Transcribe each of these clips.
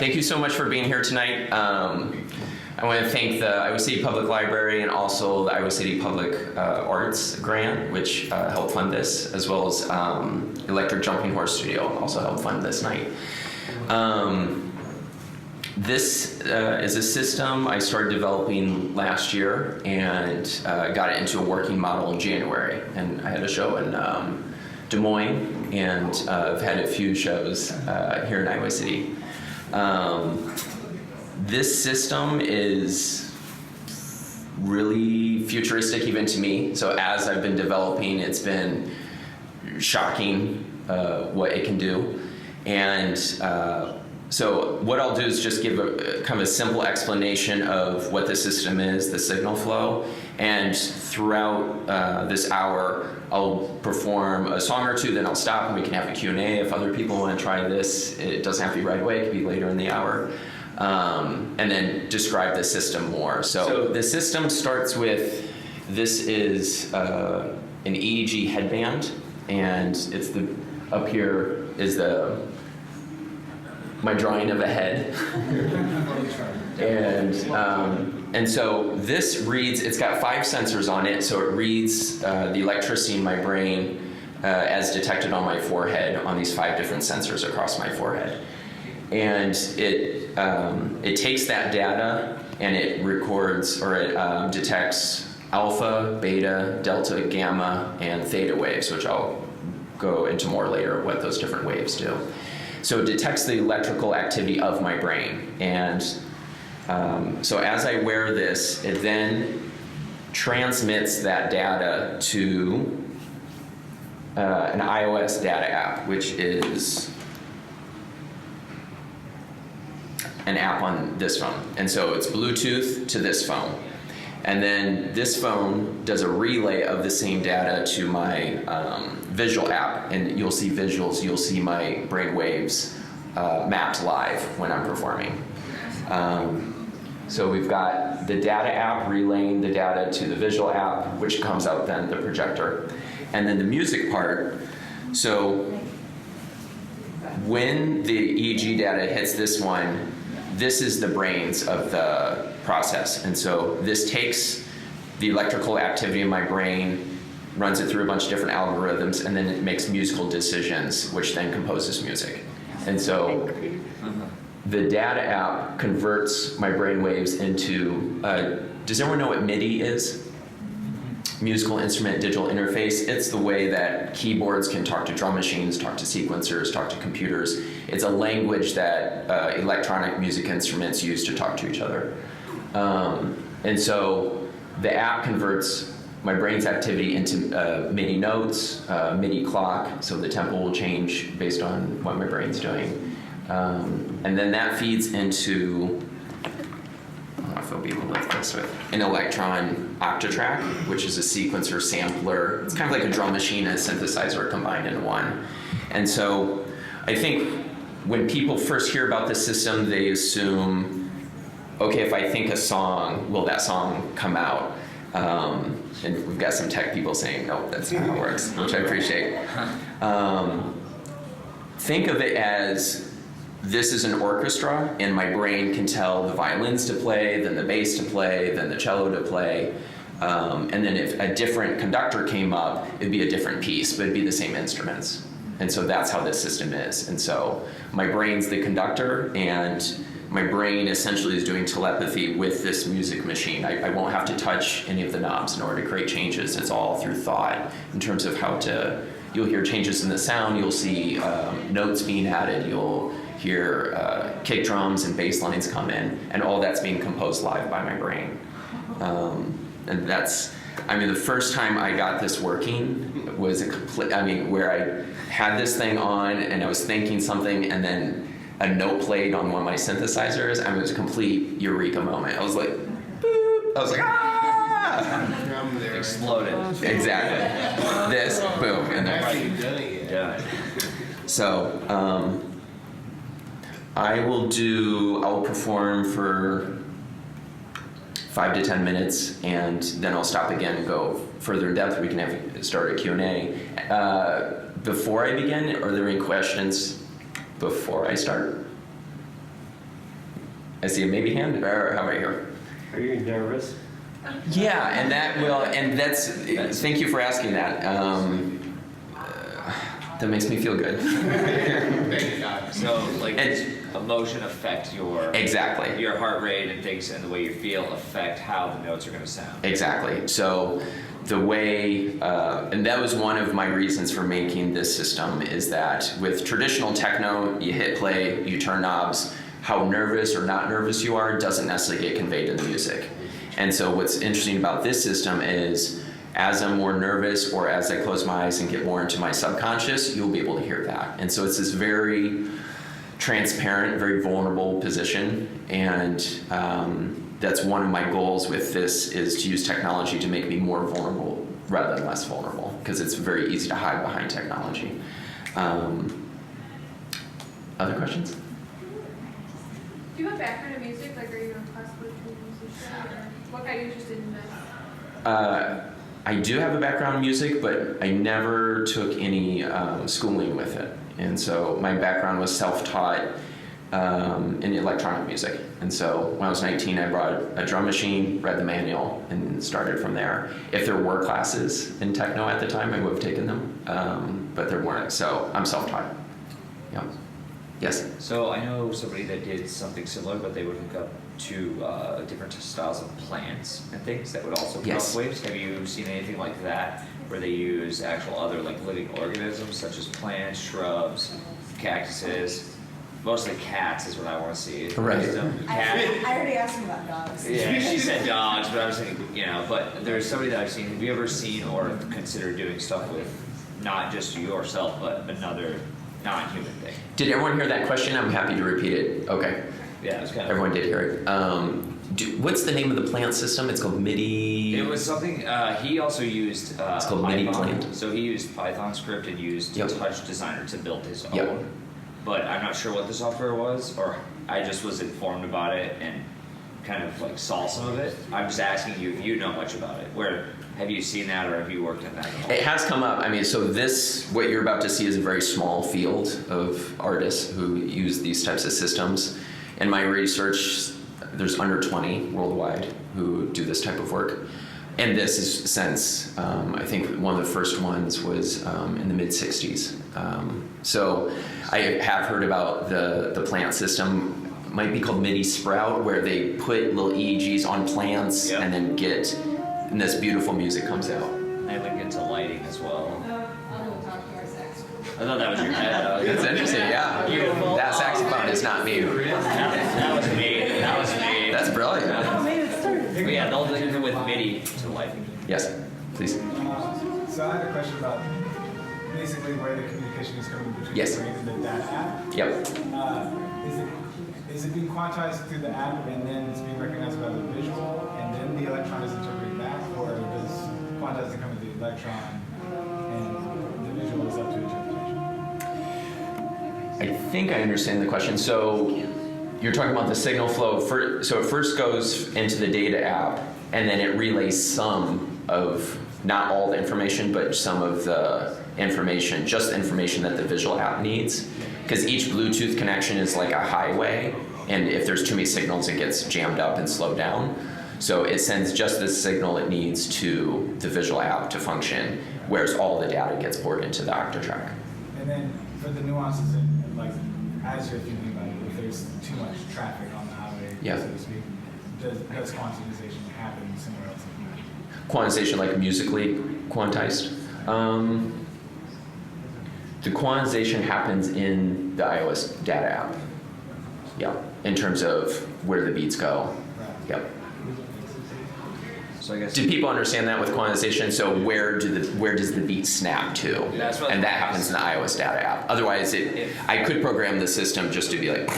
Thank you so much for being here tonight. I want to thank the Iowa City Public Library and also the Iowa City Public Arts Grant, which helped fund this, as well as Electric Jumping Horse Studio also helped fund this night. This is a system I started developing last year and got it into a working model in January. And I had a show in Des Moines, and I've had a few shows here in Iowa City. This system is really futuristic even to me. So as I've been developing, it's been shocking what it can do. And so what I'll do is just give a kind of a simple explanation of what the system is, the signal flow. And throughout this hour, I'll perform a song or two, then I'll stop and we can have a Q&A if other people want to try this. It doesn't have to be right away, it could be later in the hour. And then describe the system more. So the system starts with, this is an EEG headband, and it's up here is my drawing of a head. And so this reads, it's got 5 sensors on it, so it reads the electricity in my brain as detected on my forehead on these 5 different sensors across my forehead. And it takes that data and it records, or it detects alpha, beta, delta, gamma, and theta waves, which I'll go into more later what those different waves do. So it detects the electrical activity of my brain. And so as I wear this, it then transmits that data to an iOS data app, which is an app on this phone. And so it's Bluetooth to this phone. And then this phone does a relay of the same data to my visual app, and you'll see visuals, you'll see my brain waves mapped live when I'm performing. So we've got the data app relaying the data to the visual app, which comes out then the projector. And then the music part, so when the EEG data hits this one, this is the brains of the process. And so this takes the electrical activity in my brain, runs it through a bunch of different algorithms, and then it makes musical decisions, which then composes music. And so the data app converts my brain waves into, does everyone know what MIDI is? Musical instrument digital interface. It's the way that keyboards can talk to drum machines, talk to sequencers, talk to computers. It's a language that electronic music instruments use to talk to each other. And so the app converts my brain's activity into MIDI notes, MIDI clock, so the tempo will change based on what my brain's doing. And then that feeds into, I don't know if I'll be able to lift this with, an Electron Octatrack, which is a sequencer sampler. It's kind of like a drum machine and a synthesizer combined in one. And so I think when people first hear about this system, they assume, okay, if I think a song, will that song come out? And we've got some tech people saying, no, that's not how it works, which I appreciate. Think of it as, this is an orchestra, and my brain can tell the violins to play, then the bass to play, then the cello to play. And then if a different conductor came up, it'd be a different piece, but it'd be the same instruments. And so that's how this system is. And so my brain's the conductor, and my brain essentially is doing telepathy with this music machine. I won't have to touch any of the knobs in order to create changes. It's all through thought in terms of how to, you'll hear changes in the sound, you'll see notes being added, you'll hear kick drums and bass lines come in, and all that's being composed live by my brain. And that's, I mean, the first time I got this working was a complete, I mean, where I had this thing on and I was thinking something and then a note played on one of my synthesizers. I mean, it was a complete eureka moment. I was like, boop. I was like, ah! Exploded. Exactly. This, boom, and then. Yeah. So, I will perform for 5 to 10 minutes, and then I'll stop again and go further in depth. We can start a Q&A. Before I begin, are there any questions before I start? I see a maybe hand, or how about you? Are you nervous? Yeah, and that's, thank you for asking that. That makes me feel good. So, like, And- emotion affect Exactly. your heart rate and things, and the way you feel affect how the notes are going to sound. Exactly. So the way, and that was one of my reasons for making this system, is that with traditional techno, you hit play, you turn knobs, how nervous or not nervous you are doesn't necessarily get conveyed in the music. And so what's interesting about this system is, as I'm more nervous or as I close my eyes and get more into my subconscious, you'll be able to hear that. And so it's this very transparent, very vulnerable position. And that's one of my goals with this, is to use technology to make me more vulnerable rather than less vulnerable, because it's very easy to hide behind technology. Other questions? Do you have a background in music? Like, are you a classical musician? Or what got you interested in this? I do have a background in music, but I never took any schooling with it. And so my background was self-taught in electronic music. And so when I was 19, I brought a drum machine, read the manual, and started from there. If there were classes in techno at the time, I would have taken them, but there weren't. So I'm self-taught. Yeah. Yes? So I know somebody that did something similar, but they would hook up to different styles of plants and things that would also put Yes. off waves. Have you seen anything like that, where they use actual other like living organisms, such as plants, shrubs, cactuses? Mostly cats is what I want to see. Right. I already asked him about dogs. Yeah, she said dogs, but I was thinking, but there's somebody that I've seen. Have you ever seen or considered doing stuff with not just yourself, but another non-human thing? Did everyone hear that question? I'm happy to repeat it. Okay. Yeah, it was kind of. Everyone did hear it. What's the name of the plant system? It's called MIDI. It was something, he also used It's called MIDI Python. plant. So he used Python script and used Yep. Touch Designer to build his own. Yep. But I'm not sure what the software was, or I just was informed about it and kind of like saw some of it. I'm just asking you if you know much about it. Have you seen that, or have you worked in that at all? It has come up. I mean, so what you're about to see is a very small field of artists who use these types of systems. In my research, there's under 20 worldwide who do this type of work. And this is since, I think one of the first ones was in the mid-60s. So I have heard about the plant system. It might be called MIDI Sprout, where they put little EEGs on plants Yep. and then and this beautiful music comes out. I link into lighting as well. I'm going to talk to our sax. I thought that was your head. It's interesting, yeah. Beautiful. That saxophone is not me. That was me. That was me. That's brilliant. Oh, maybe it started. But yeah, they'll link it with MIDI to lighting. Yes, please. So I had a question about basically where the communication is coming between Yes. the brain and the data app. Yep. Is it being quantized through the app and then it's being recognized by the visual and then the electron is interpreted back, or does quantizing come with the electron and the visual is up to interpretation? I think I understand the question. So you're talking about the signal flow. So it first goes into the data app, and then it relays some of, not all the information, but some of the information, just the information that the visual app needs. Because each Bluetooth connection is like a highway, and if there's too many signals, it gets jammed up and slowed down. So it sends just the signal it needs to the visual app to function, whereas all the data gets poured into the Octatrack. And then for the nuances, and like as you're thinking about it, if there's too much traffic on the highway, Yeah. so to speak, does quantization happen somewhere else? Quantization, like musically quantized. The quantization happens in the iOS data app. Yeah, in terms of where the beats go. Yep. So I guess. Do people understand that with quantization? So where does the beat snap to? That's what And that I was- happens in the iOS data app. Otherwise, I could program the system just to be like,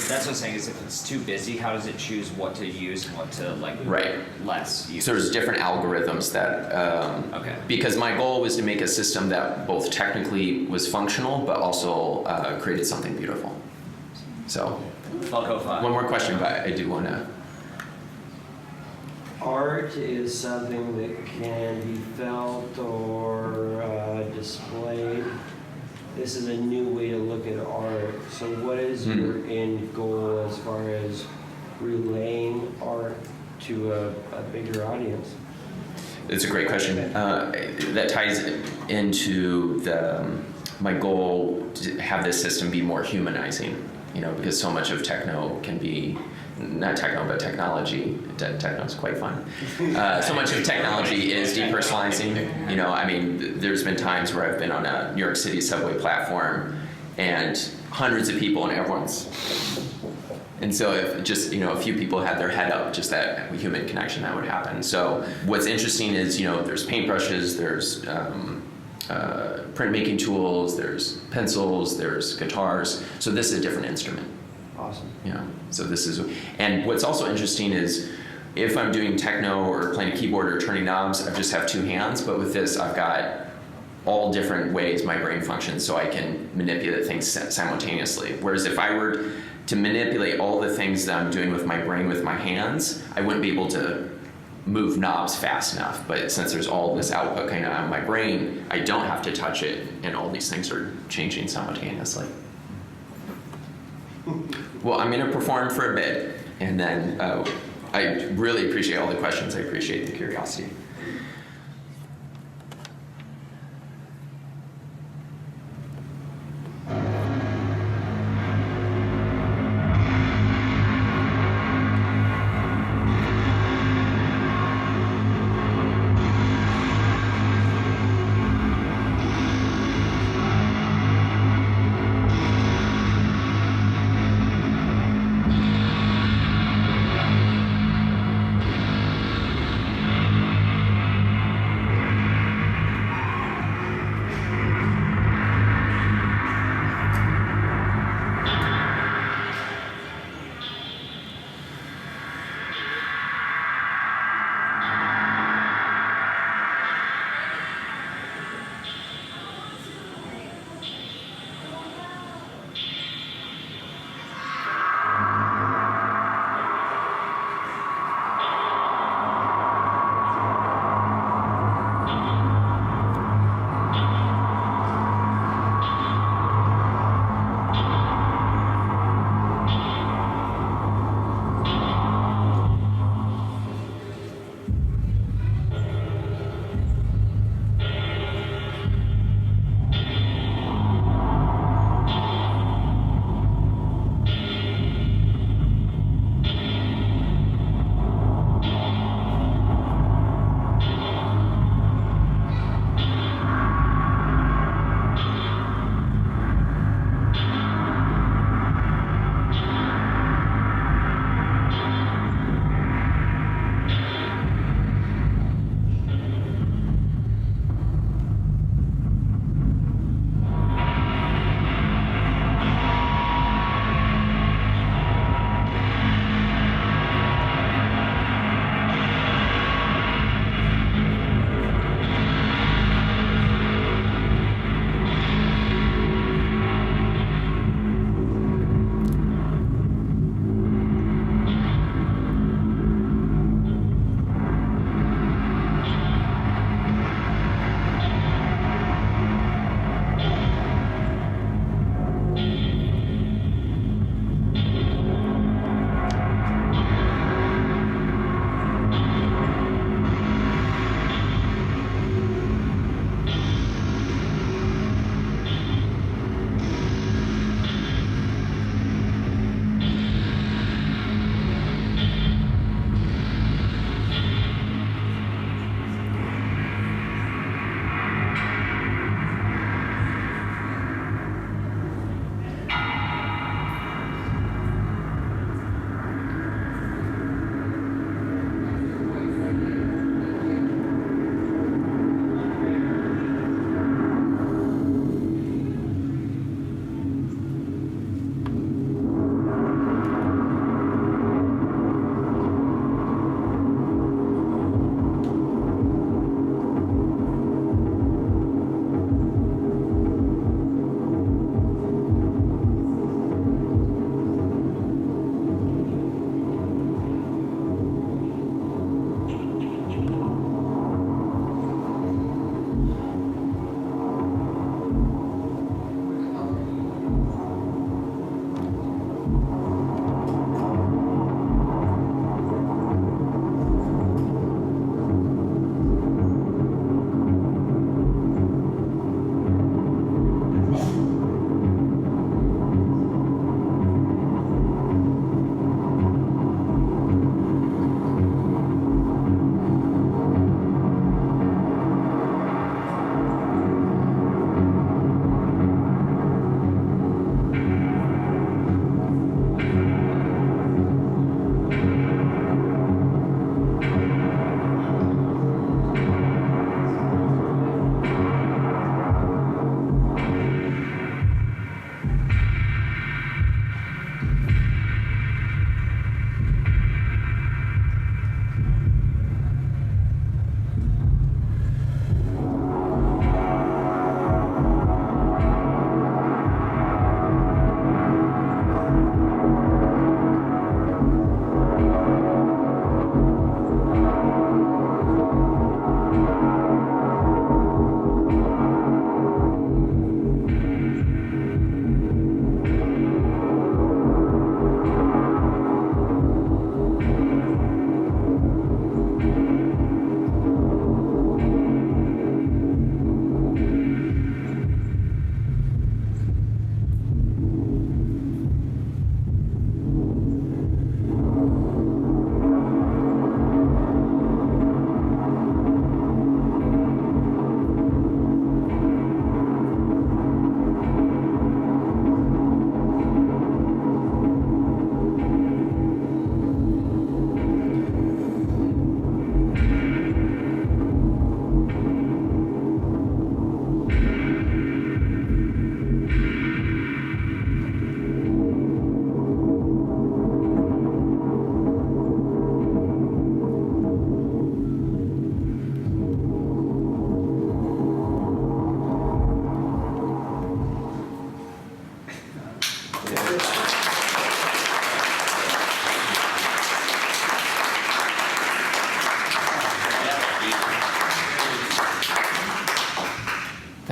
That's what I'm saying, is if it's too busy, how does it choose what to use and what to right. less use? So there's different algorithms that, Okay. because my goal was to make a system that both technically was functional, but also created something beautiful. So, Falco 5. one more question, but I do want to. Art is something that can be felt or displayed. This is a new way to look at art. So what is your end goal as far as relaying art to a bigger audience? It's a great question. That ties into my goal to have this system be more humanizing, because so much of techno can be, not techno, but technology. Techno's quite fun. So much of technology is depersonalizing. There's been times where I've been on a New York City subway platform and hundreds of people and everyone's. And so if just, a few people had their head up, just that human connection that would happen. So what's interesting is, there's paintbrushes, there's printmaking tools, there's pencils, there's guitars. So this is a different instrument. Awesome. So this is, and what's also interesting is if I'm doing techno or playing a keyboard or turning knobs, I just have two hands, but with this I've got all different ways my brain functions so I can manipulate things simultaneously. Whereas if I were to manipulate all the things that I'm doing with my brain with my hands, I wouldn't be able to move knobs fast enough. But since there's all this output kind of on my brain, I don't have to touch it, and all these things are changing simultaneously. Well, I'm going to perform for a bit, and then I really appreciate all the questions. I appreciate the curiosity.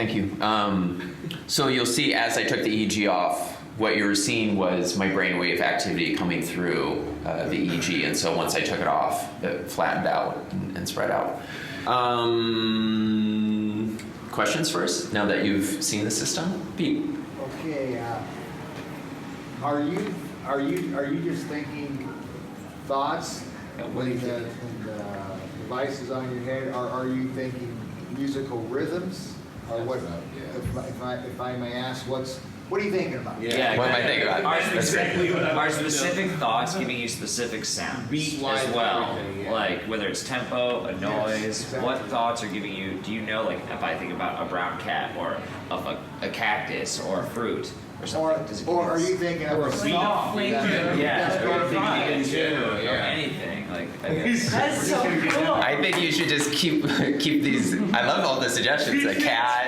thank you. So you'll see as I took the EEG off, what you were seeing was my brainwave activity coming through the EEG, and so once I took it off, it flattened out and spread out. Questions first, now that you've seen the system? Pete? Okay, are you just thinking thoughts when the device is on your head? Are you thinking musical rhythms? Or what? If I may ask, what are you thinking about? Yeah. What am I thinking about? Are specific thoughts giving you specific sounds Beat-wise, as well? everything, yeah. Like whether it's tempo, a noise, exactly. what thoughts are giving you? Do you know, like if I think about a brown cat or of a cactus or a fruit or something? does it give Or you are this- you thinking of a song? Yeah, or That's thinking fine. of or anything like. I guess. That's so cool. I think you should just keep these. I love all the suggestions. A cat.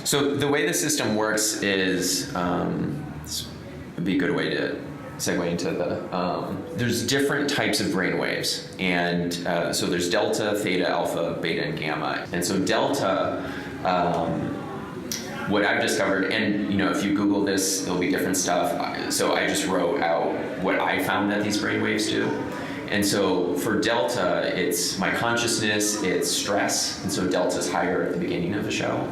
So the way the system works is, it'd be a good way to segue into the. There's different types of brain waves, and so there's delta, theta, alpha, beta, and gamma. And so delta. What I've discovered, and if you Google this, there'll be different stuff. So I just wrote out what I found that these brain waves do. And so for delta, it's my consciousness, it's stress, and so delta is higher at the beginning of the show.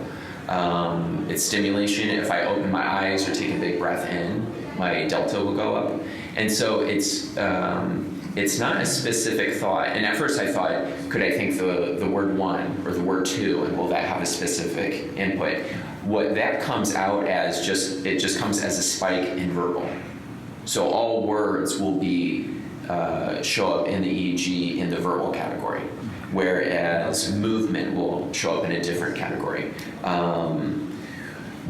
It's stimulation. If I open my eyes or take a big breath in, my delta will go up. And so it's not a specific thought. And at first I thought, could I think the word one or the word two, and will that have a specific input? What that comes out as it just comes as a spike in verbal. So all words will be show up in the EEG in the verbal category, whereas movement will show up in a different category.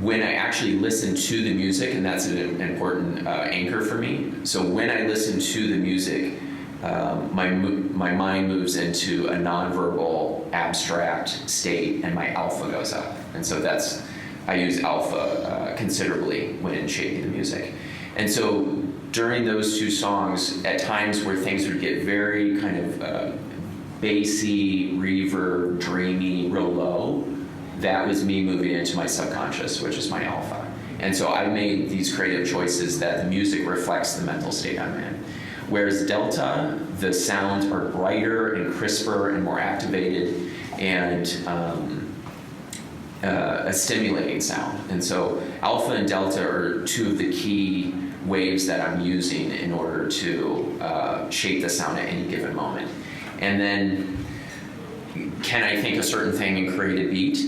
When I actually listen to the music, and that's an important anchor for me. So when I listen to the music, my mind moves into a nonverbal, abstract state, and my alpha goes up. And so I use alpha considerably when shaping the music. And so during those two songs, at times where things would get very kind of bassy, reverb, dreamy, real low, that was me moving into my subconscious, which is my alpha. And so I made these creative choices that the music reflects the mental state I'm in. Whereas delta, the sounds are brighter and crisper and more activated and a stimulating sound. And so alpha and delta are two of the key waves that I'm using in order to shape the sound at any given moment. And then, can I think a certain thing and create a beat?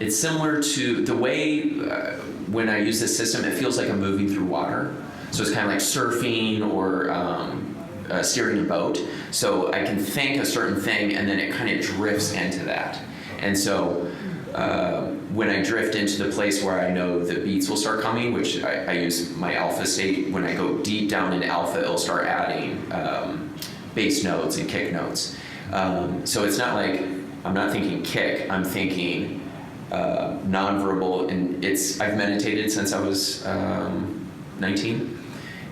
It's similar to the way when I use this system, it feels like I'm moving through water. So it's kind of like surfing or steering a boat. So I can think a certain thing and then it kind of drifts into that. And so when I drift into the place where I know the beats will start coming, which I use my alpha state, when I go deep down into alpha, it'll start adding bass notes and kick notes. So it's not like I'm not thinking kick, I'm thinking nonverbal, and I've meditated since I was 19.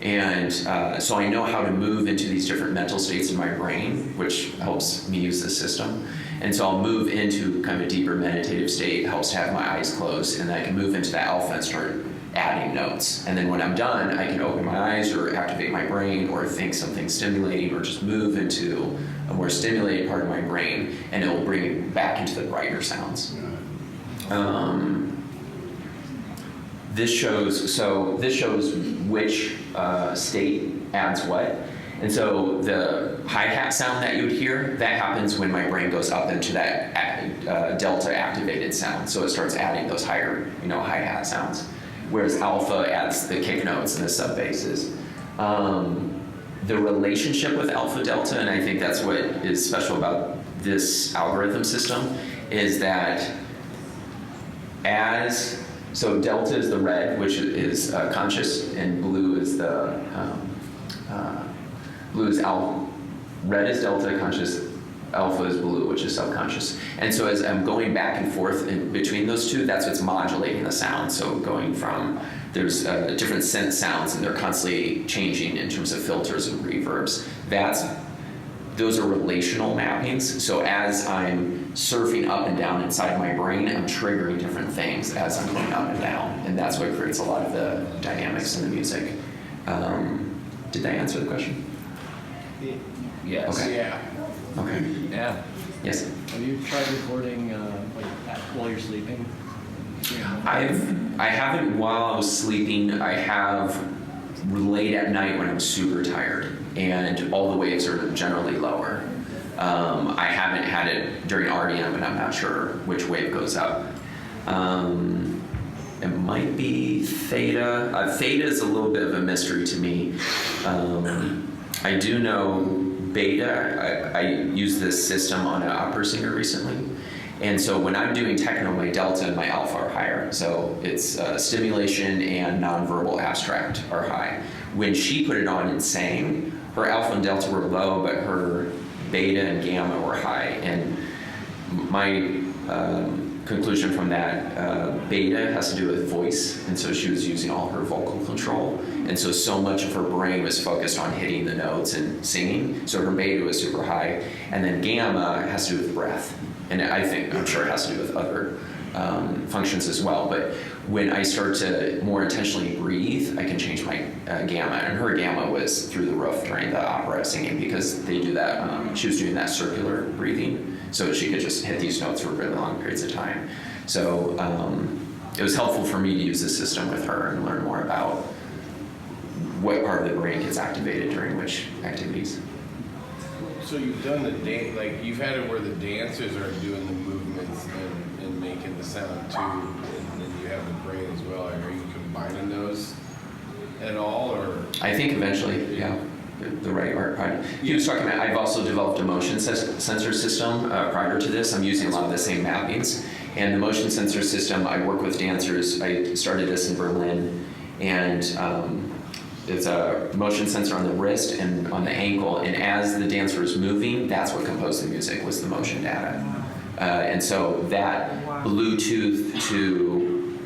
And so I know how to move into these different mental states in my brain, which helps me use this system. And so I'll move into kind of a deeper meditative state, helps to have my eyes closed, and then I can move into the alpha and start adding notes. And then when I'm done, I can open my eyes or activate my brain or think something stimulating or just move into a more stimulated part of my brain, and it will bring me back into the brighter sounds. This shows which state adds what. And so the hi-hat sound that you would hear, that happens when my brain goes up into that delta activated sound. So it starts adding those higher, hi-hat sounds. Whereas alpha adds the kick notes and the sub basses. The relationship with alpha delta, and I think that's what is special about this algorithm system, is that so delta is the red, which is conscious, and blue is red is delta, conscious, alpha is blue, which is subconscious. And so as I'm going back and forth in between those two, that's what's modulating the sound. So going from, there's different synth sounds, and they're constantly changing in terms of filters and reverbs. That's those are relational mappings. So as I'm surfing up and down inside my brain, I'm triggering different things as I'm going up and down. And that's what creates a lot of the dynamics in the music. Did that answer the question? Yes. Okay. Yeah. Okay. Yeah. Yes. Have you tried recording while you're sleeping? I haven't while I was sleeping. I have late at night when I'm super tired and all the waves are generally lower. I haven't had it during REM, and I'm not sure which wave goes up. It might be theta. Theta is a little bit of a mystery to me. I do know beta. I used this system on an opera singer recently. And so when I'm doing techno, my delta and my alpha are higher. So it's stimulation and nonverbal abstract are high. When she put it on and sang, her alpha and delta were low, but her beta and gamma were high. And my conclusion from that, beta has to do with voice. And so she was using all her vocal control. And so much of her brain was focused on hitting the notes and singing. So her beta was super high. And then gamma has to do with breath. And I'm sure it has to do with other functions as well. But when I start to more intentionally breathe, I can change my gamma. And her gamma was through the roof during the opera singing because they do that. She was doing that circular breathing, so she could just hit these notes for really long periods of time. So it was helpful for me to use this system with her and learn more about what part of the brain gets activated during which activities. So you've done the dance, like you've had it where the dancers are doing the movements and making the sound too, and then you have the brain as well. Are you combining those at all, or? I think eventually, yeah, the right art. He was talking about, I've also developed a motion sensor system prior to this. I'm using a lot of the same mappings. And the motion sensor system, I work with dancers. I started this in Berlin, and it's a motion sensor on the wrist and on the ankle, and as the dancer is moving, that's what composed the music, was the motion data. And so that Bluetooth to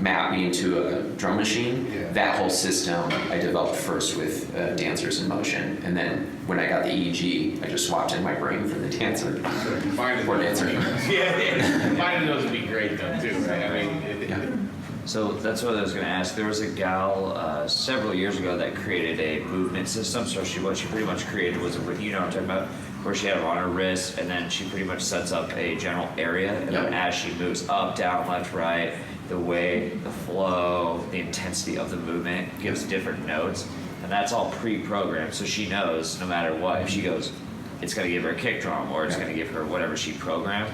mapping to a drum machine, that whole system I developed first with dancers in motion, and then when I got the EEG, I just swapped in my brain for the dancer. Combining Or those dancer. would be- yeah, combining those would be great though too, right? I mean, Yeah. So that's what I was going to ask. There was a gal several years ago that created a movement system. So what she pretty much created was, you know what I'm talking about, where she had it on her wrist, and then she pretty much sets up a general area, and then as she moves up, down, left, right, the way, the flow, the intensity of the movement gives different notes, and that's all pre-programmed. So she knows no matter what, if she goes, it's going to give her a kick drum, or it's going to give her whatever she programmed.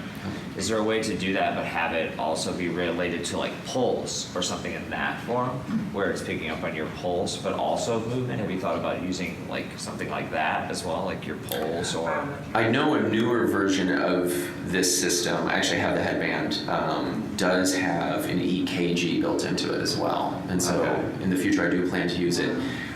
Is there a way to do that but have it also be related to like pulse or something in that form where it's picking up on your pulse but also movement? Have you thought about using like something like that as well, like your pulse? Or I know a newer version of this system, I actually have the headband, does have an EKG built into it as well. And so in the future I do plan to use it.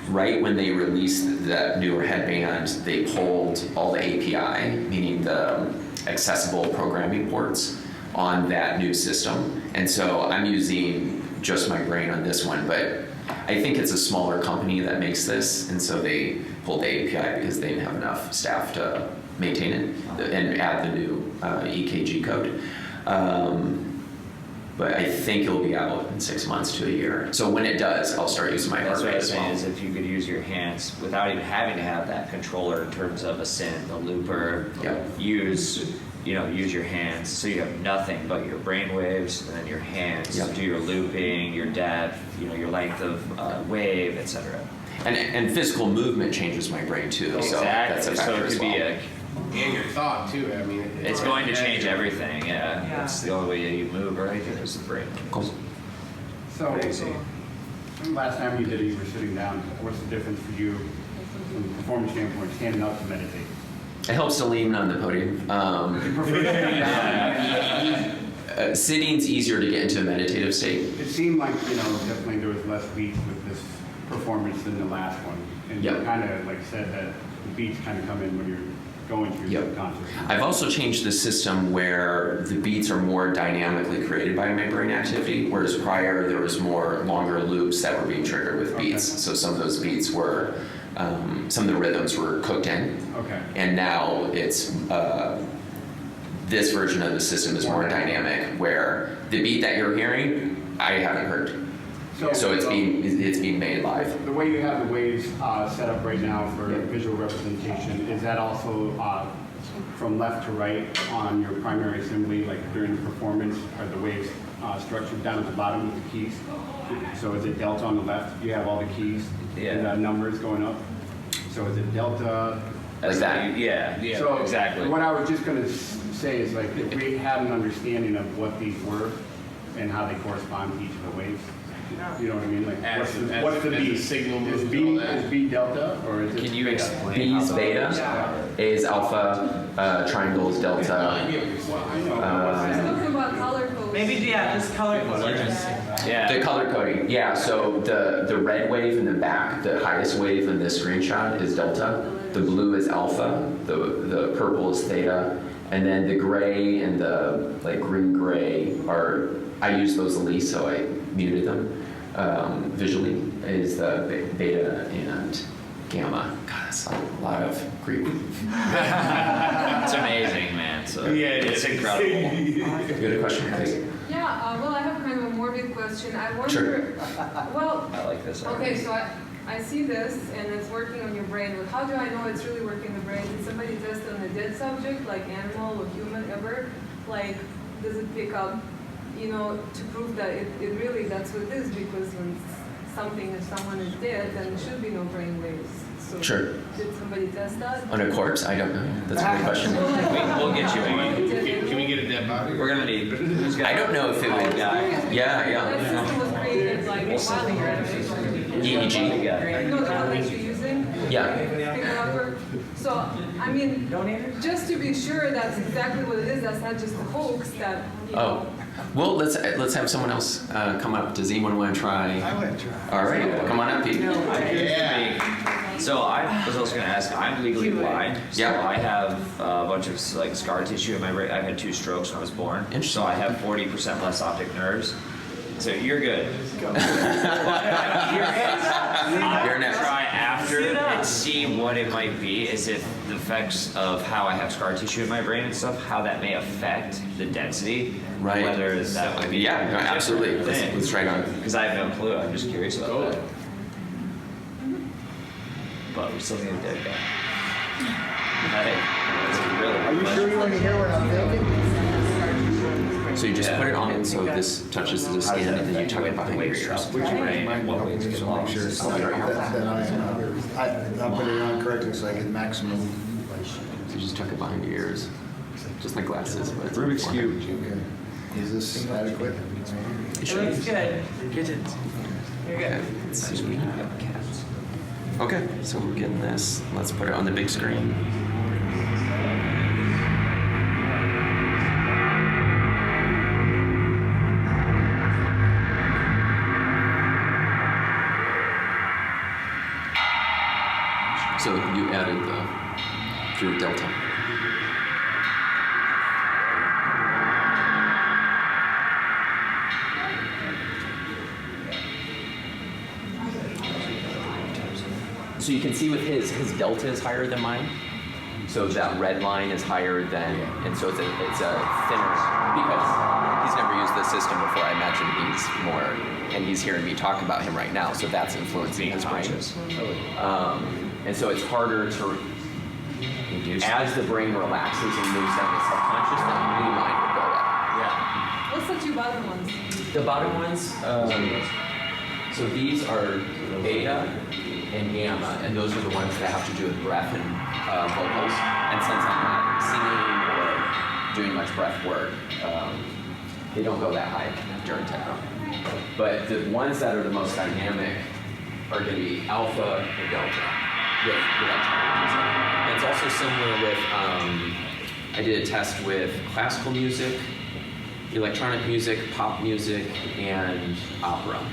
Right when they released that newer headband, they pulled all the API, meaning the accessible programming ports, on that new system. And so I'm using just my brain on this one, but I think it's a smaller company that makes this, and so they pulled the API because they didn't have enough staff to maintain it and add the new EKG code. But I think it'll be out in 6 months to a year. So when it does, I'll start using my heart that's what rate I was as saying well. is if you could use your hands without even having to have that controller in terms of a synth, a looper, use your hands so you have nothing but your brain waves, and then your hands do your looping, your depth, your length of wave, etc. And physical movement changes my brain too, so that's a factor So it as could well. be and your thought too. I mean, it's going to change everything. Yeah, that's the only way you move or anything is the brain. Cool. So, Crazy. last time you did it, you were sitting down. What's the difference for you from a performance standpoint, standing up to meditate? It helps to lean on the podium. You prefer sitting down? Sitting's easier to get into a meditative state. It seemed like, definitely there was less beats with this performance than the last one. And you kind of said that the beats kind of come in when you're going through your subconscious. I've also changed the system where the beats are more dynamically created by my brain activity, whereas prior there was more longer loops that were being triggered with beats. So some of those beats were some of the rhythms were cooked in. Okay. And now it's this version of the system is more dynamic, where the beat that you're hearing, I haven't heard. So it's being made live. The way you have the waves set up right now for Yeah. visual representation, is that also from left to right on your primary assembly, like during the performance? Are the waves structured down at the bottom with the keys? So is it delta on the left? You have all the keys and the numbers going up? So is it delta? Like that? Yeah, So exactly. What I was just going to say is, like, if we had an understanding of what these were and how they correspond to each of the waves, you know what I mean? Like, what's the as B? the signal Is moves B, and all that. is B delta, or is it? Can you beta? explain? B is how beta, A is alpha, triangle is delta. I know. Talking about color codes. Maybe, yeah, this color code. Yeah. The color coding, yeah. So the red wave in the back, the highest wave in this screenshot is delta. The blue is alpha. The purple is theta, and then the gray and the like green gray are. I use those the least, so I muted them. Visually is the beta and gamma. God, that's a lot of Greek. It's amazing, man. So it's incredible. You had a question, please? Yeah, well, I have kind of a morbid question. I wonder, Sure. well, I like this. okay, so I see this and it's working on your brain, but how do I know it's really working in the brain? Did somebody test on a dead subject, like animal or human ever? Like, does it pick up, to prove that it really, that's what it is, because when if someone is dead, then there should be no brain waves. So Sure. did somebody test that? On a corpse? I don't know. That's a good question. We'll get you one. Can we get a dead body? We're gonna need. I don't know if it would. That Yeah. system was created like a while ago, right? EEG. No, the one that you're using? Yeah. Finger upper. So, I mean, just to be sure that's exactly what it is, that's not just a hoax that, Oh. Well, let's have someone else come up. Does anyone want to try? I would try. All right, come on up, Pete. So I was also going to ask, I'm legally blind, so Yeah. I have a bunch of like scar tissue in my brain. I've had 2 strokes when I was born, Interesting. so I have 40% less optic nerves. So you're good. You're I'll next. try after and see what it might be, as if the effects of how I have scar tissue in my brain and stuff, how that may affect the density. Right. Whether that would be Yeah, no, absolutely. Let's try it on. Because I have no clue. I'm just curious about that. But we still need a dead guy. Hey, that's really Are you sure you want to hear what I'm thinking? So you just put it on, so this touches the skin, and then you tuck it behind your ears. Which brain? What waves get Make sure lost? I'll put it on correctly so I get maximum. So you just tuck it behind your ears, just like glasses. But it's Rubik's on the Cube. Okay. Is this adequate? It should Looks be. good. Get it. You're Okay, good. let's see. Okay, so we're getting this. Let's put it on the big screen. So you added the through delta. So you can see with his delta is higher than mine. So that red line is higher than, and so it's a thinner, because he's never used this system before. I imagine he's more, and he's hearing me talk about him right now, so that's influencing his brain. And so it's harder to, as the brain relaxes and moves down the subconscious, the blue line will go up. Yeah. what's the 2 bottom ones? The bottom ones, so these are beta and gamma, and those are the ones that have to do with breath and vocals. And since I'm not singing or doing much breath work, they don't go that high during techno. But the ones that are the most dynamic are going to be alpha and delta with electronic music. And it's also similar with, I did a test with classical music, electronic music, pop music, and opera.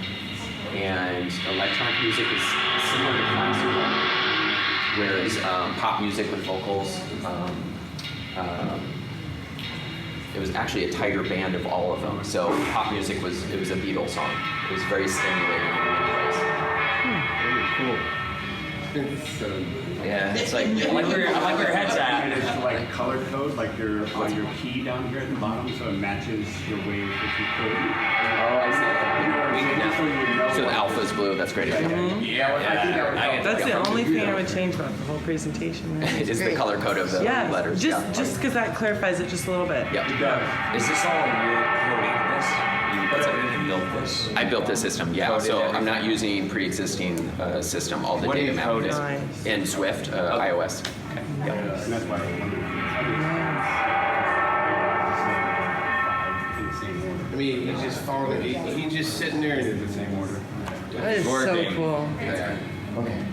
And electronic music is similar to classical, whereas pop music with vocals, it was actually a tighter band of all of them. So pop music it was a Beatles song. It was very stimulating in many ways. Very cool. Yeah, it's like, I like where your head's And at. it's like color code, like your key down here at the bottom, so it matches your wave that you code. Oh, I see. So the alpha is blue. That's great. Yeah, I think that would help. That's the only thing I would change about the whole presentation. Is the color code of the Yeah, letters. just because that clarifies it just a little bit. Yeah. It does. Is this all you coding this? You built this? I built this system, yeah. Coded So I'm everything. not using pre-existing system. All the What do data you mapping code is Nice. in Swift, iOS. And that's why I wondered. In the same order. I mean, he's just following, he's just sitting there In and the same order. That is so Working. cool. Okay.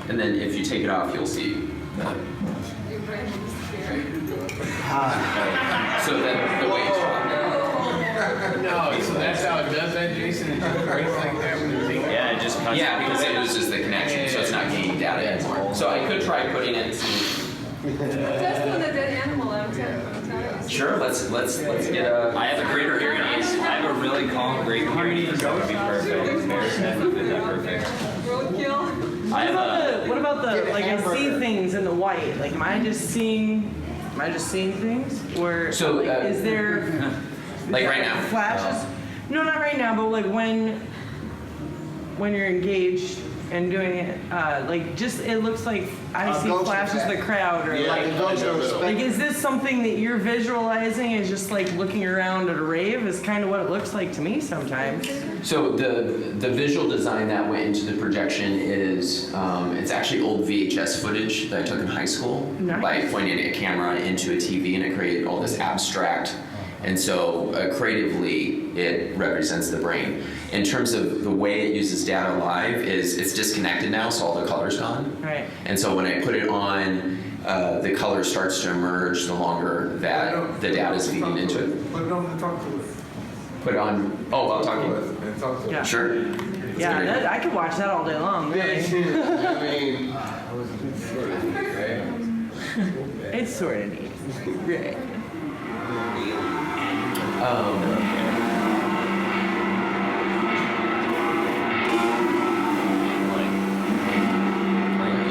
And then if you take it off, you'll see. Your brain will disappear. So then the waves drop. no, so that's how it does that, Jason? It just breaks like that when you take it? Yeah, it just cuts. Yeah, because it loses the connection, so it's not gaining data anymore. So I could try putting it. Test on the dead animal, I'm telling you. Sure, let's get a. I have a greater hearing aids. I have a really calm, great hearing aids. That would be perfect. Bear said, is that perfect? Roadkill. I have What a. about the like I see things in the white? Like am I just seeing things? Or So, like, is there Like right now. flashes? No, not right now, but like when you're engaged and doing it, like just it looks like I see ghost flashes of the effect. crowd or Yeah. like. Those are Like, spec- is this something that you're visualizing as just like looking around at a rave? Is kind of what it looks like to me sometimes. So the visual design that went into the projection is it's actually old VHS footage that I took in high school Nice. by pointing a camera into a TV, and it created all this abstract. And so creatively, it represents the brain. In terms of the way it uses data live, is it's disconnected now, so all the color's gone. Right. And so when I put it on, the color starts to emerge the longer that the data is feeding into it. Put it on and talk to us. Put it on. Oh, while talking. And talk to us. Yeah. Sure. Yeah, that, I could watch that all day long. Really. I mean, It's sort of neat. Right.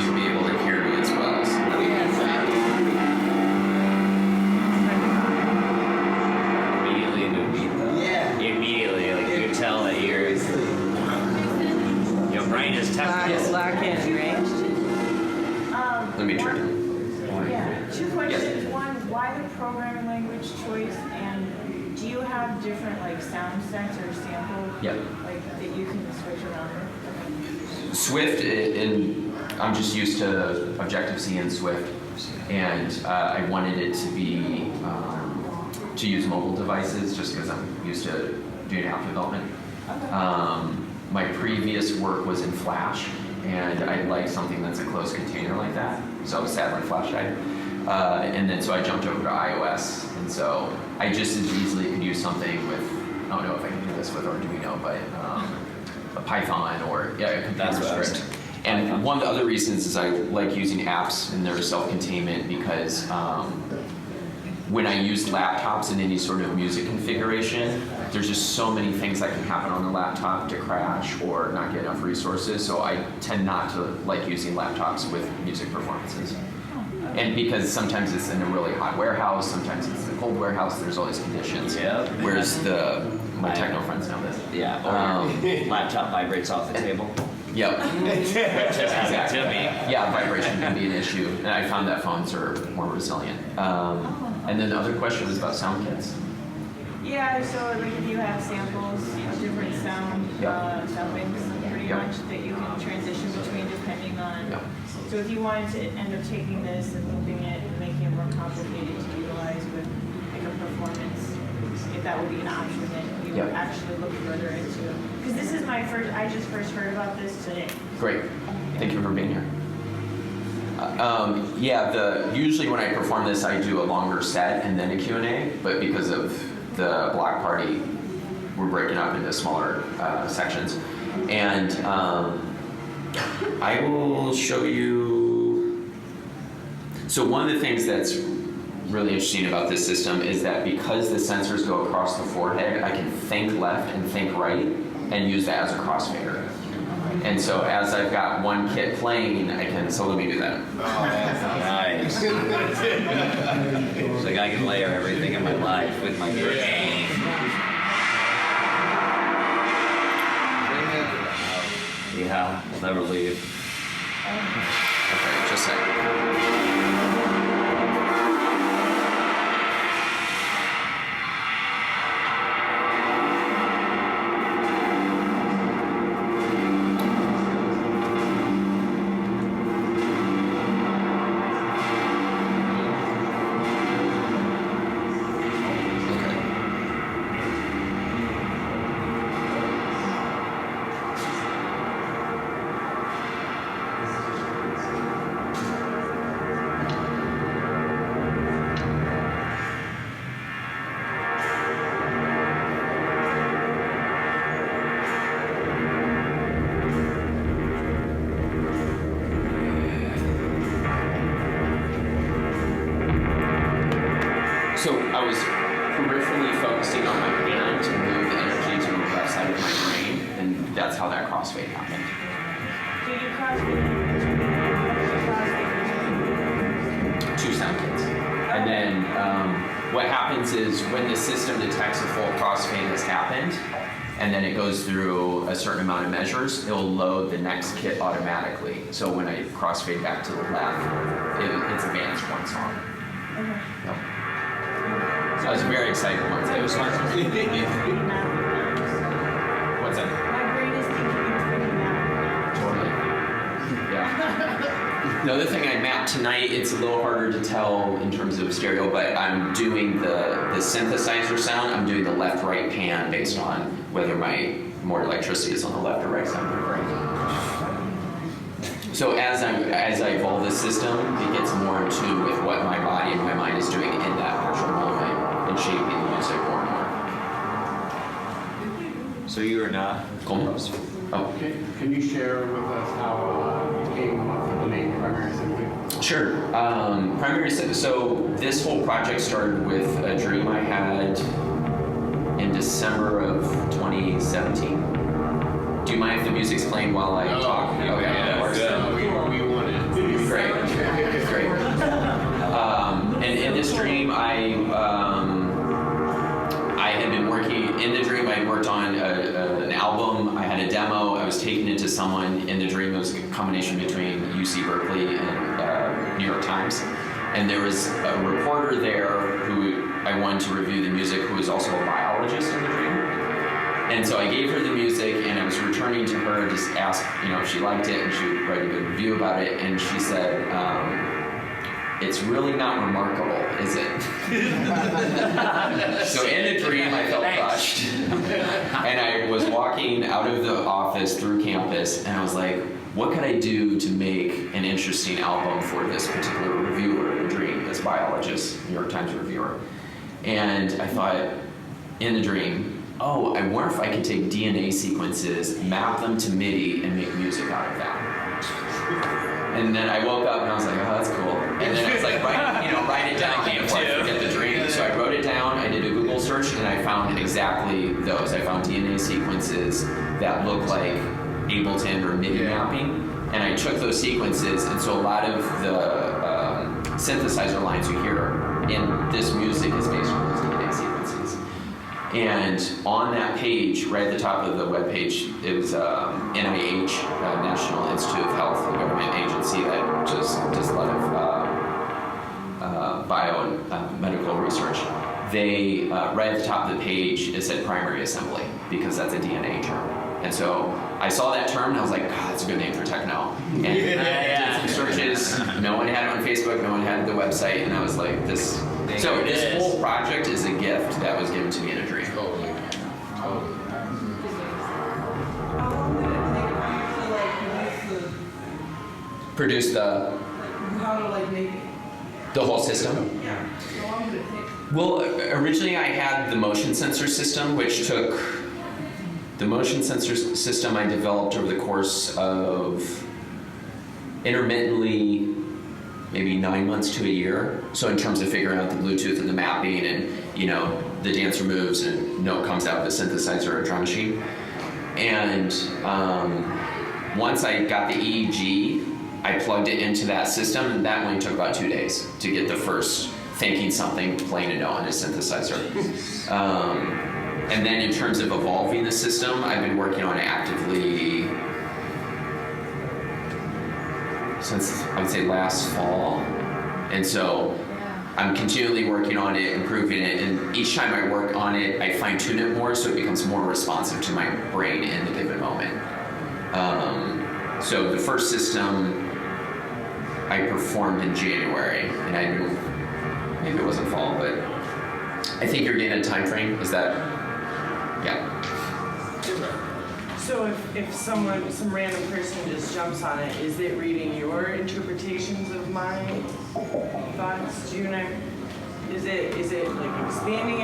You'll be able to hear me as well. So that we Immediately into a beat though. Yeah. Immediately, like you can tell that your brain is technical. Lock in, right? Let me turn it. Yeah, two questions. One, why the programming language choice, and do you have different like sound sets or sample Yep. like that you can switch around with? Swift, I'm just used to Objective-C and Swift, and I wanted it to be to use mobile devices just because I'm used to doing app development. My previous work was in Flash, and I like something that's a closed container like that. So sadly, Flash died. And then so I jumped over to iOS, and so I just as easily could use something with, I don't know if I can do this with Arduino, but a Python or a computer That's what I was script. And one of the other reasons is I like using apps and their self-containment because when I use laptops in any sort of music configuration, there's just so many things that can happen on the laptop to crash or not get enough resources. So I tend not to like using laptops with music performances. And because sometimes it's in a really hot warehouse, sometimes it's in a cold warehouse, there's all these conditions. Yep. Whereas my techno friends know this. Yeah, or your laptop vibrates off the table. Yep. Just happened to me. Yeah, vibration can be an issue, and I found that phones are more resilient. And then the other question was about sound kits. Yeah, so like if you have samples of different sound Yep. soundings, pretty Yep. much that you can transition between depending on. Yep. So if you wanted to end up taking this and looping it and making it more complicated to utilize with like a performance, if that would be an option that you Yep. would actually look further into. Because this is I just first heard about this today. Great. Thank you for being here. Usually when I perform this, I do a longer set and then a Q&A, but because of the block party, we're breaking up into smaller sections. And I will show you. So one of the things that's really interesting about this system is that because the sensors go across the forehead, I can think left and think right and use that as a crossfader. And so as I've got one kit playing, I can, so let me do that. Nice. It's like I can layer everything in my life with my brain. Yeah, I'll never leave. Okay, just a second. So I was peripherally focusing on my hand to move the energy to the left side of my brain, and that's how that crossfade happened. So you crossfade. 2 sound kits. And then what happens is when the system detects a full crossfade has happened, and then it goes through a certain amount of measures, it'll load the next kit automatically. So when I crossfade back to the left, it's advanced one song. Okay. Yep. So I was very excited once it was fun. What's that? My brain is thinking it's pretty now. Totally. Yeah. The other thing I mapped tonight, it's a little harder to tell in terms of stereo, but I'm doing the synthesizer sound. I'm doing the left-right pan based on whether my more electricity is on the left or right side of my brain. So as I evolve this system, it gets more in tune with what my body and my mind is doing in that actual moment and shaping the music more and more. So you are not Cool. Oh. Can you share with us how you came up with the name Primary Assembly? Sure. So this whole project started with a dream I had in December of 2017. Do you mind if the music's playing while I talk? Okay, that works. We want it. Great. Great. And in this dream, I had been working, in the dream I worked on an album, I had a demo, I was taking it to someone. In the dream it was a combination between UC Berkeley and New York Times. And there was a reporter there who I wanted to review the music who was also a biologist in the dream. And so I gave her the music and I was returning to her and just asked, if she liked it and she would write a good review about it. And she said, it's really not remarkable, is it? So in the dream, I felt crushed. And I was walking out of the office through campus, and I was like, what could I do to make an interesting album for this particular reviewer in the dream, this biologist, New York Times reviewer? And I thought, in the dream, I wonder if I could take DNA sequences, map them to MIDI, and make music out of that. And then I woke up and I was like, oh, that's cool. And then I was like, write it down before I forget the dream. So I wrote it down, I did a Google search, and I found exactly those. I found DNA sequences that looked like Ableton or MIDI mapping. And I took those sequences, and so a lot of the synthesizer lines you hear in this music is based on those DNA sequences. And on that page, right at the top of the webpage, it was NIH, National Institute of Health, a government agency that just does a lot of bio and medical research. They, right at the top of the page, it said primary assembly, because that's a DNA term. And so I saw that term and I was like, God, that's a good name for techno. And I did some searches. No one had it on Facebook, no one had the website, and I was like, this. So this whole project is a gift that was given to me in a dream. Totally. How long did it take to Produce the how to make it? the whole system. Yeah. How long did it take? Well, originally I had the motion sensor system, which took the motion sensor system I developed over the course of intermittently maybe 9 months to a year. So in terms of figuring out the Bluetooth and the mapping and, the dancer moves and note comes out of the synthesizer or drum machine. And once I got the EEG, I plugged it into that system, and that only took about 2 days to get the first thinking something, playing a note on a synthesizer. And then in terms of evolving the system, I've been working on it actively since, I would say, last fall. And so I'm continually working on it, improving it, and each time I work on it, I fine tune it more so it becomes more responsive to my brain in the given moment. So the first system I performed in January, and I knew maybe it wasn't fall, but I think you're getting a time frame. Is that, yeah. So if someone, some random person just jumps on it, is it reading your interpretations of my thoughts? Do you know? Is it like expanding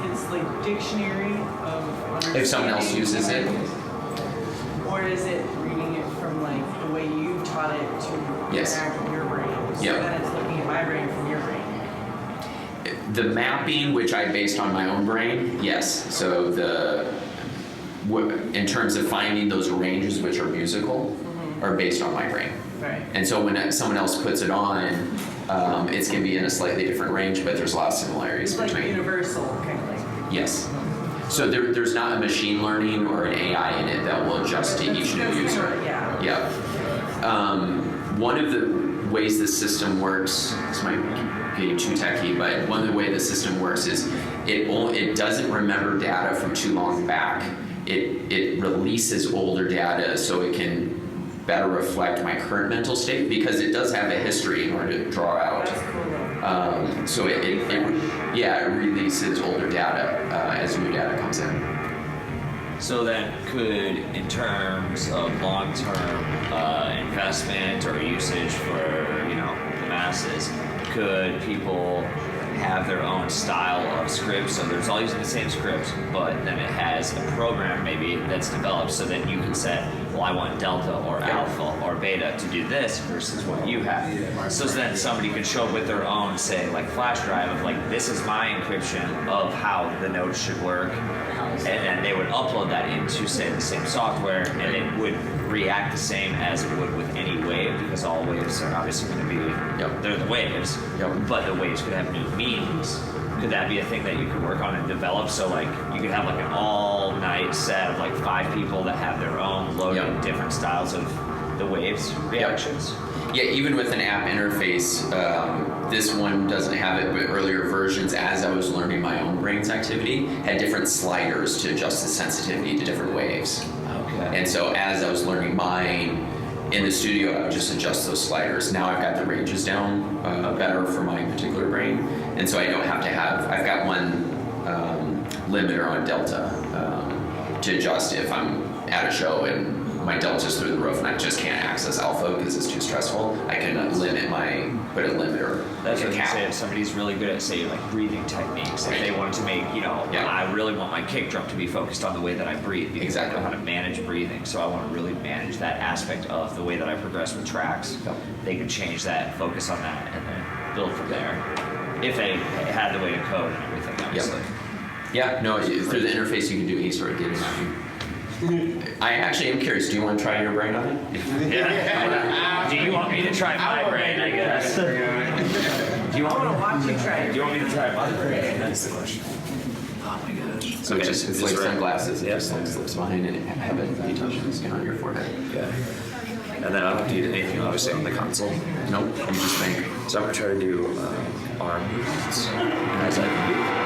its like dictionary of If someone else uses it, or is it reading it from like the way you taught it to Yes. interact with your brain? So Yep. then it's looking at my brain from your brain. the mapping, which I based on my own brain, yes. So in terms of finding those ranges which are musical, are based on my brain. Right. And so when someone else puts it on, it's going to be in a slightly different range, but there's a lot of similarities It's like between. universal, kind of like. Yes. So there's not a machine learning or an AI in it that will adjust to each new user. Yeah. Yeah. One of the ways this system works, this might be getting too techie, but one of the ways the system works is it doesn't remember data from too long back. It releases older data so it can better reflect my current mental state, because it does have a history in order to draw out. That's cool. So it releases older data as new data comes in. So then could, in terms of long-term investment or usage for, the masses, could people have their own style of script? So there's all using the same script, but then it has a program maybe that's developed so that you can set, well, I want delta or alpha or beta to do this versus what you have. So then somebody could show up with their own, say, like flash drive of like, this is my encryption of how the notes should work. And then they would upload that into, say, the same software, and it would react the same as it would with any wave, because all waves are obviously going to be, they're the waves, but the waves could have new meanings. Could that be a thing that you could work on and develop? So like you could have like an all-night set of like 5 people that have their own loaded different styles of the waves reactions. Yeah, even with an app interface, this one doesn't have it, but earlier versions, as I was learning my own brain's activity, had different sliders to adjust the sensitivity to different waves. Okay. And so as I was learning mine in the studio, I would just adjust those sliders. Now I've got the ranges down better for my particular brain, and so I don't have to have, I've got one limiter on delta to adjust if I'm at a show and my delta's through the roof and I just can't access alpha because it's too stressful. I can put a limiter. That's like what a I cap. say. If somebody's really good at, say, like breathing techniques, if they wanted to make, I really want my kick drum to be focused on the way that I breathe, because I know how to manage breathing. So I want to really manage that aspect of the way that I progress with tracks. They could change that, focus on that, and then build from there. If they had the way to code and everything, obviously. Yeah, no, through the interface you can do any sort of data mapping. I actually am curious, do you want to try your brain on it? Yeah. Do you want me to try my brain, I guess? Do you want to watch you try. Do you want me to try my brain? That's the question. Oh my gosh. So it's like sunglasses, it just like slips behind and have it be touching the skin on your forehead. Yeah. And then I don't have to do anything obviously on the console. Nope, you just think. So I'm gonna try to do arm movements as I move.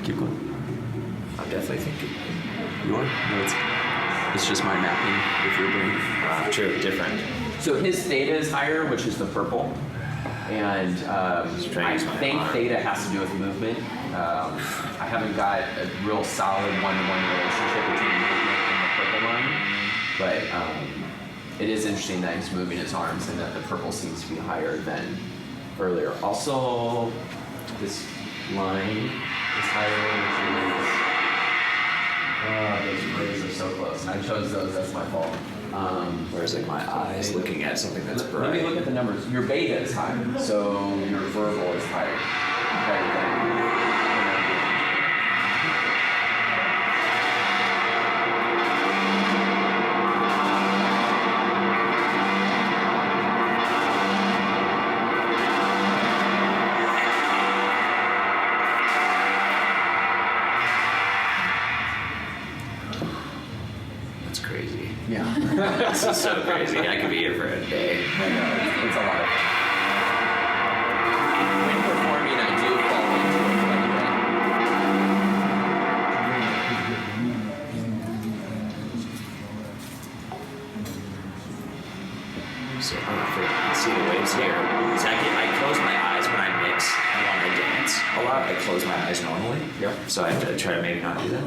Keep going. I'm definitely thinking. You are? No, it's just my mapping with your brain. True, different. So his theta is higher, which is the purple. And I think theta has to do with movement. I haven't got a real solid one-to-one relationship between movement and the purple line. But it is interesting that he's moving his arms and that the purple seems to be higher than earlier. Also, this line is higher, which is, those rays are so close. And I chose those, that's my fault. Whereas like my eyes looking at something that's Let bright. me look at the numbers. Your beta is higher, so your verbal is higher than. That's crazy. Yeah. This is so crazy. I could be here for a day. It's a lot of fun. When performing, I do fall into it quite a bit. So I don't know if you can see the waves here. So I close my eyes when I mix and when I dance a lot. I close my eyes normally. Yep. So I have to try to maybe not do that.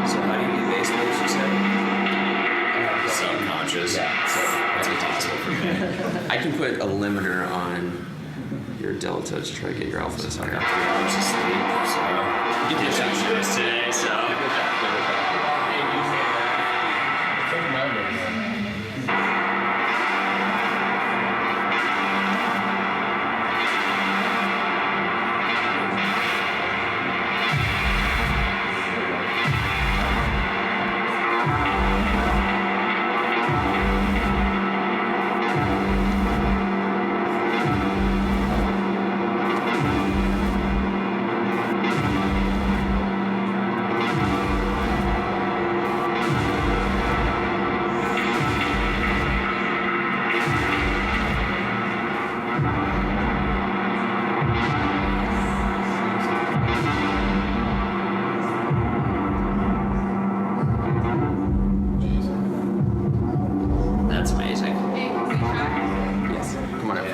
So how do you do bass waves, you said? Subconscious. Yeah. So that's impossible for me. I can put a limiter on your delta to try to get your alpha to I higher. got 3 hours of sleep, so you did some shows today, so. That's amazing. Hey, can we try? Yes. Come on up.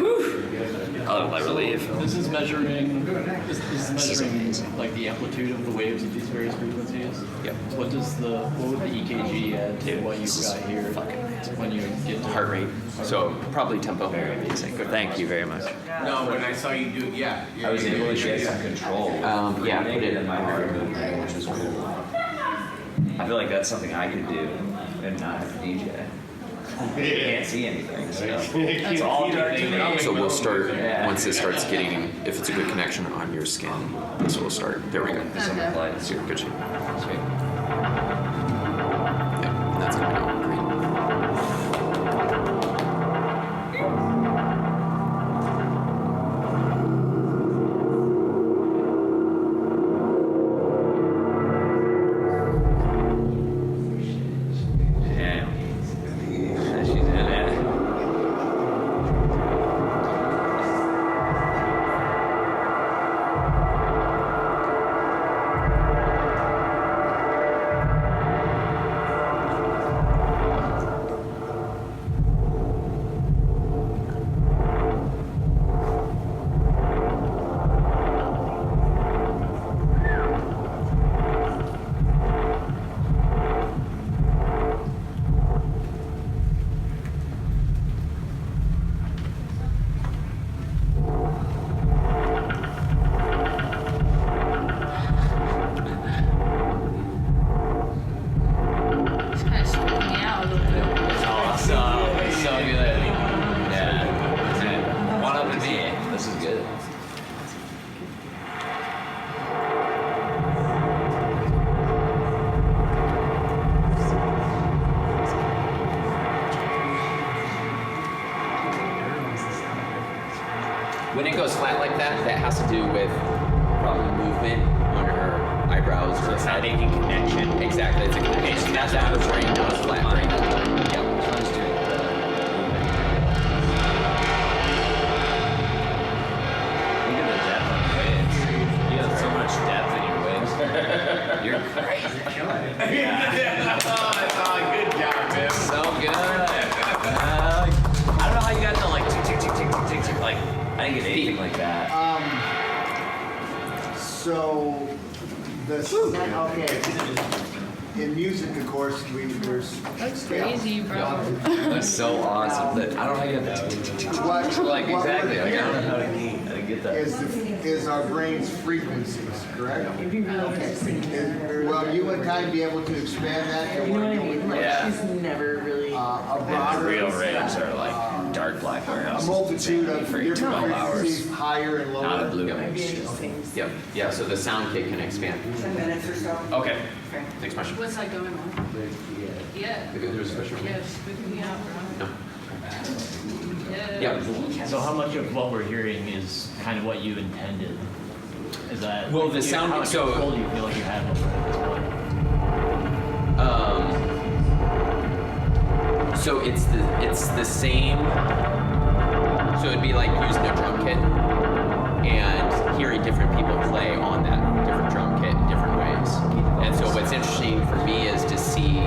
Oh, I relieve. This is measuring, this is This is measuring amazing. like the amplitude of the waves at these various frequencies. Yep. What would the EKG add to Dude, what this you've is got here fucking amazing. when you get to Heart rate. So probably tempo. Very amazing. Thank you very much. No, when I saw you do, yeah. I was able to get some control. Yeah, put it in my heart movement, which was cool. I feel like that's something I could do and not have to DJ. Can't see anything, so it's all dark to me. So we'll start, Yeah. once it starts getting, if it's a good connection on your skin, this will start. There we go. Some lights. So you're in good shape. Sweet. Yeah, and that's coming out green. Damn. She's in it. that like that, that has to do with probably movement on her eyebrows. So it's not making connection. Exactly, it's a connection. so That's that's how the what brain does flat brain. Yep. So I was doing the movement. Look at the depth on your waves. You have so much depth in your waves. You're crazy. Good job, man. So good. I don't know how you got the like tick tick tick tick tick tick tick like I didn't get anything like that. So, okay. In music, of course, there's. That's crazy, bro. That's so awesome. That I don't know how you got that tick tick tick tick. Like exactly. Like, I don't know how to get that. Is our brain's frequencies, correct? It'd be really interesting. Will you in time be able to expand that to You know what I where mean? Like, Yeah. she's never really. a The broader, real raves are like dark black a warehouses. multitude of for different 12 hours. frequencies, higher and Not a lower? blue. Might be interesting. Yep. Yeah, so the sound kit can expand. 10 minutes or so. Okay. Okay. Next question. What's that going on? Yeah. There's a question. Yeah, spooking me out, bro. No. Yeah. Yep. So how much of what we're hearing is kind of what you intended? Is that Well, the you- sound- How much so- control do you feel like you have over it at this point? So it's the same. So it'd be like using a drum kit and hearing different people play on that different drum kit in different ways. And so what's interesting for me is to see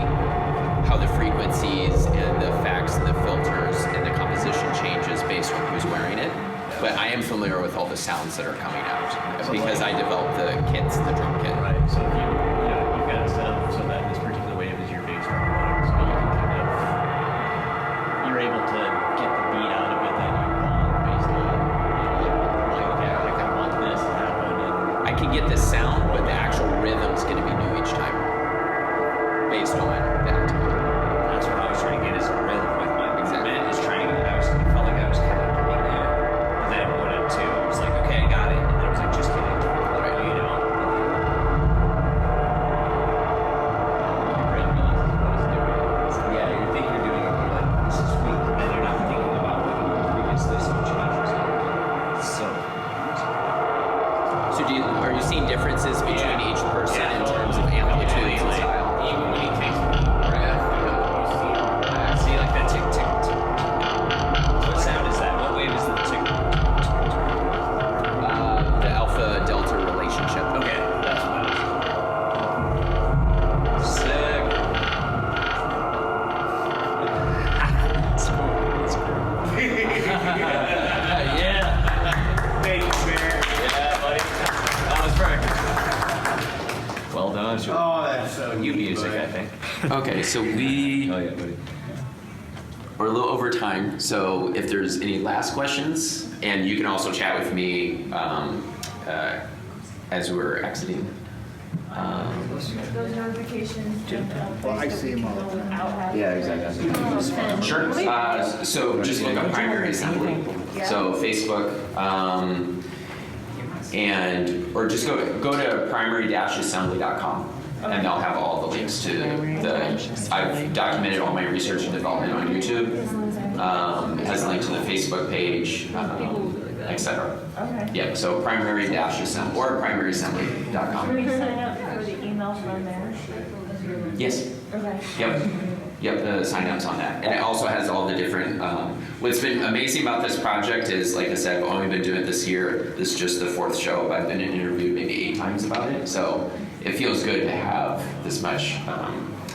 how the frequencies and the effects and the filters and the composition changes based on who's wearing it. But I am familiar with all the sounds that are coming out because I developed the kits, the drum kit. Right. So if you've got it set up so that this particular wave is your bass drum, whatever, so you can kind of you're able to get the beat out of it that you want based on like I want this to happen. And I can get the sound, but the actual rhythm's going to be new each time based on the activity. That's what I was trying to get is a rhythm with my Exactly. movement. Is trying to. I felt like I was kind of getting there, but then it went up too. I was like, okay, I got it, and then I was like, just kidding. Right. You know. your brain realizes what it's doing. Yeah, you think you're doing it, you're like, this is sweet, and you're not thinking about what you did previously, so it changes it. So. So are you seeing differences between Yeah. each person Yeah. in terms of amplitudes and Like, style? even when he takes a deep breath, I see like that tick tick tick. What sound is that? What wave is the tick? The alpha delta relationship. Okay, that's what that is. Sick. It's cool. It's cool. Yeah. Thank you, Mayor. Yeah, buddy. That was perfect. Well done. Oh, that's so You neat, music, bud. I think. Okay, so we Oh yeah, buddy. are a little over time. So if there's any last questions, and you can also chat with me as we're exiting. Those notifications. Well, I see 'em all the time. Yeah, exactly. Sure. So just look up Primary Assembly. So Facebook, or just go to primary-assembly.com, and they'll have all the links to I've documented all my research and development on YouTube. Has a link to the Facebook page, etc. Okay. Yep. So primary-assembly or primary-assembly.com. Can we sign up for the email from there? Yes. Okay. Yep, the sign-ups on that. And it also has all the different, what's been amazing about this project is, like I said, I've only been doing it this year. This is just the 4th show, but I've been interviewed maybe 8 times about it. So it feels good to have this much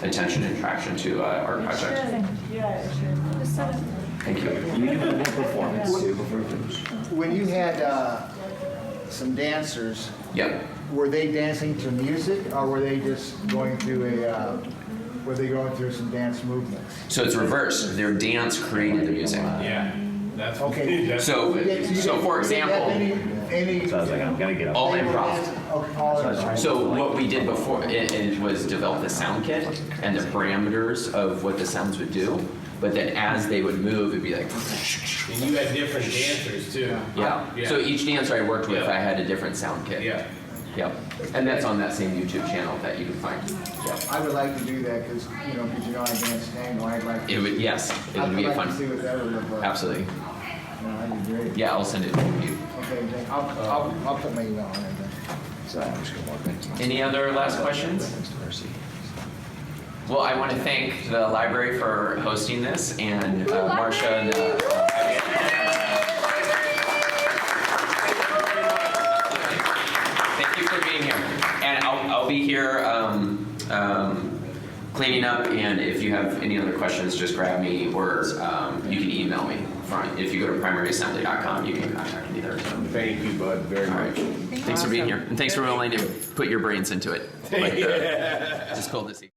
attention and traction to our project. Yeah, it should. Just set it. Thank you. When you had some dancers, Yep. were they dancing to music, or were they just going through some dance movements? So it's reversed. Their dance created the music. Yeah, that's Okay. that's So for example, Any. So I was like, I'm gonna get up. all improv. Okay, all improv. So what we did before it was develop the sound kit and the parameters of what the sounds would do. But then as they would move, it'd be like, and you had different dancers too. yeah. Yeah. So each dancer I worked with, Yeah. I had a different sound kit. Yeah. Yep. And that's on that same YouTube channel that you can find. Yep. I would like to do that, because I dance tango, I'd like to. It would, yes, it would be a I'd like to see fun, what that would look like. absolutely. No, that'd be great. Yeah, I'll send it to you. Okay, then I'll put my email on there then. So I'm just gonna walk next. Any other last questions? Well, I want to thank the library for hosting this, and Marcia and thank you for being here. And I'll be here cleaning up, and if you have any other questions, just grab me, or you can email me. If you go to primaryassembly.com, you can contact me there. So. Thank you, Bud, very All much. right. Thanks for being here, and thanks for willing to put your brains into it. Just cool to see.